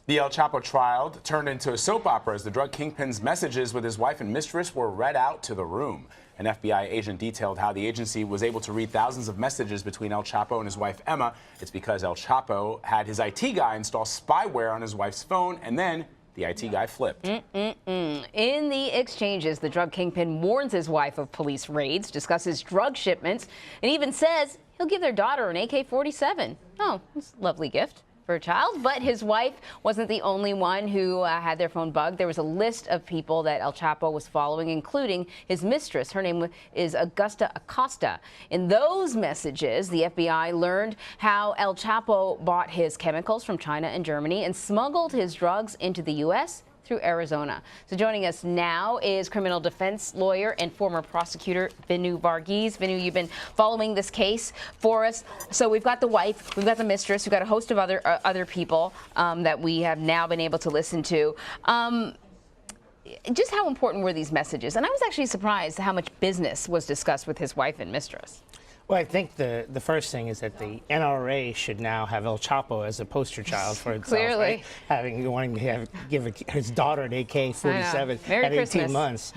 The El Chapo trial turned into a soap opera as the drug kingpin's messages with his wife and mistress were read out to the room. An FBI agent detailed how the agency was able to read thousands of messages between El Chapo and his wife Emma. It's because El Chapo had his IT guy install spyware on his wife's phone, and then the IT guy flipped. In the exchanges, the drug kingpin warns his wife of police raids, discusses drug shipments, and even says he'll give their daughter an AK-47. Oh, it's a lovely gift for a child. But his wife wasn't the only one who had their phone bugged. There was a list of people that El Chapo was following, including his mistress. Her name is Augusta Acosta. In those messages, the FBI learned how El Chapo bought his chemicals from China and Germany and smuggled his drugs into the U.S. through Arizona. So joining us now is criminal defense lawyer and former prosecutor Vinoo. Vinoo, you've been following this case for us. So we've got the wife, we've got the mistress, we've got a host of other people that we have now been able to listen to. Just how important were these messages? And I was actually surprised how much business was discussed with his wife and mistress. Well, I think the first thing is that the NRA should now have El Chapo as a poster child for itself. Clearly. Right? Wanting to give his daughter an AK-47 at 18 months.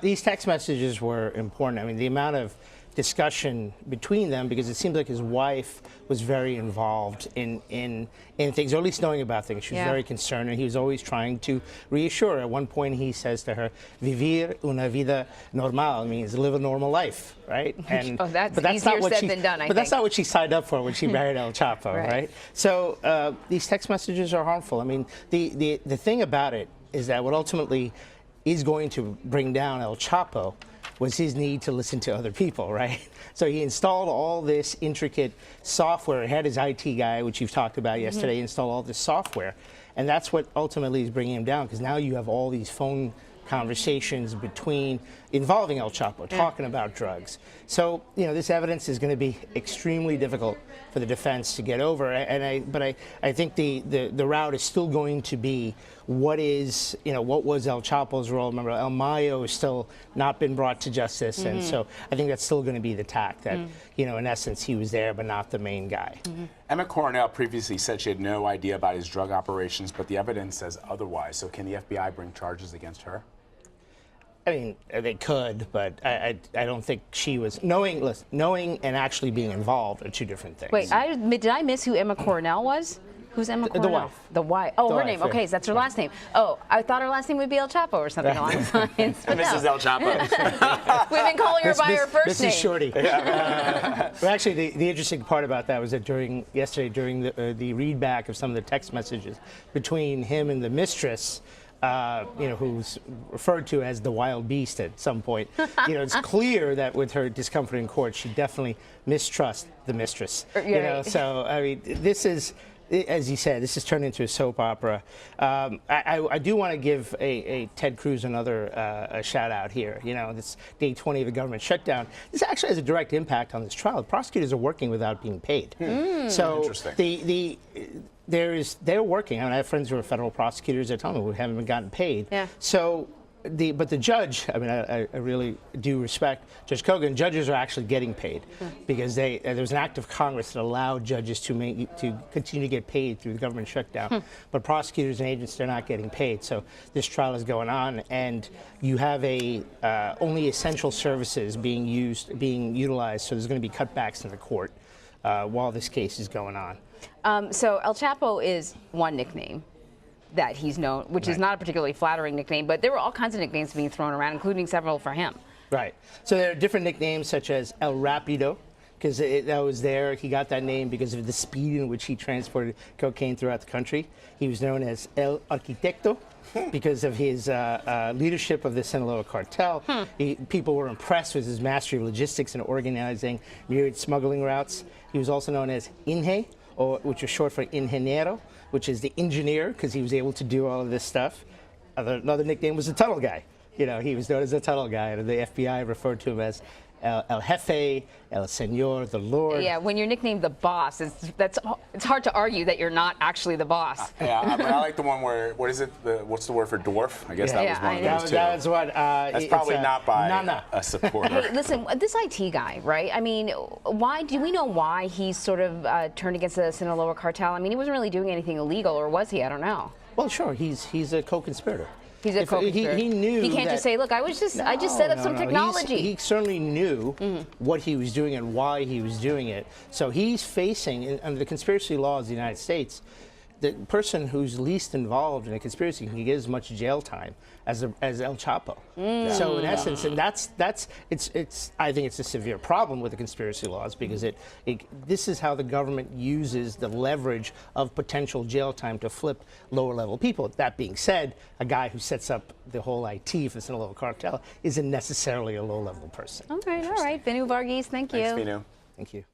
These text messages were important. I mean, the amount of discussion between them, because it seems like his wife was very involved in things, or at least knowing about things. She was very concerned, and he was always trying to reassure her. At one point, he says to her, "Vivir una vida normal," means live a normal life, right? And but that's easier said than done, I think. But that's not what she signed up for when she married El Chapo, right? So these text messages are harmful. I mean, the thing about it is that what ultimately is going to bring down El Chapo was his need to listen to other people, right? So he installed all this intricate software. He had his IT guy, which you've talked about yesterday, install all this software. And that's what ultimately is bringing him down, because now you have all these phone conversations involving El Chapo, talking about drugs. So, you know, this evidence is going to be extremely difficult for the defense to get over. But I think the route is still going to be what was El Chapo's role? Remember, El Mayo has still not been brought to justice, and so I think that's still going to be the tack that, you know, in essence, he was there but not the main guy. Emma Coronel previously said she had no idea about his drug operations, but the evidence says otherwise. So can the FBI bring charges against her? I mean, they could, but I don't think she was knowing and actually being involved are two different things. Wait, did I miss who Emma Coronel was? Who's Emma Coronel? The wife. The wife. Oh, her name. Yeah. Okay, so that's her last name. Oh, I thought her last name would be El Chapo or something along those lines. But Mrs. El Chapo. We've been calling her by her first name. Mrs. Shorty. Well, actually, the interesting part about that was that yesterday during the readback of some of the text messages between him and the mistress, you know, who's referred to as the wild beast at some point. You know, it's clear that with her discomfort in court, she definitely mistrusts the mistress. You know, so I mean, this is, as you said, this has turned into a soap opera. I do want to give a Ted Cruz another a shout out here. You know, this day 20 of the government shutdown. This actually has a direct impact on this trial. The prosecutors are working without being paid. So they're working. I mean, I have friends who are federal prosecutors that tell me we haven't been gotten paid. So but the judge, I mean, I really do respect Judge Kogan. Judges are actually getting paid because there's an act of Congress that allowed judges to continue to get paid through the government shutdown. But prosecutors and agents, they're not getting paid. So this trial is going on, and you have only essential services being utilized. So there's going to be cutbacks in the court while this case is going on. So El Chapo is one nickname that he's known, which is not a particularly flattering nickname, but there were all kinds of nicknames being thrown around, including several for him. Right. So there are different nicknames, such as El Rapido, because that was there. He got that name because of the speed in which he transported cocaine throughout the country. He was known as El Arquitecto because of his leadership of the Sinaloa cartel. People were impressed with his mastery of logistics and organizing myriad smuggling routes. He was also known as Inge, which is short for Ingeniero, which is the engineer, because he was able to do all of this stuff. Another nickname was the tunnel guy. You know, he was known as the tunnel guy, and the FBI referred to him as El Jefe, El Señor, the Lord. Yeah, when you're nicknamed the boss, it's hard to argue that you're not actually the boss. I like the one where, what's the word for dwarf? I guess that was one of those too. That's what. That's probably not by a supporter. Hey, listen, this IT guy, right? I mean, do we know why he's sort of turned against the Sinaloa cartel? I mean, he wasn't really doing anything illegal, or was he? I don't know. Well, sure, he's a co-conspirator. He's a co-conspirator. He knew. He can't that, just say, "Look, I just set up some technology." He certainly knew what he was doing and why he was doing it. So he's facing, under the conspiracy laws of the United States, the person who's least involved in a conspiracy can get as much jail time as El Chapo. So in essence, and it's I think it's a severe problem with the conspiracy laws, because this is how the government uses the leverage of potential jail time to flip lower level people. That being said, a guy who sets up the whole IT for Sinaloa cartel isn't necessarily a low level person. All right. Vinoo Varghese, thank you. Thanks, Vinoo. Thank you.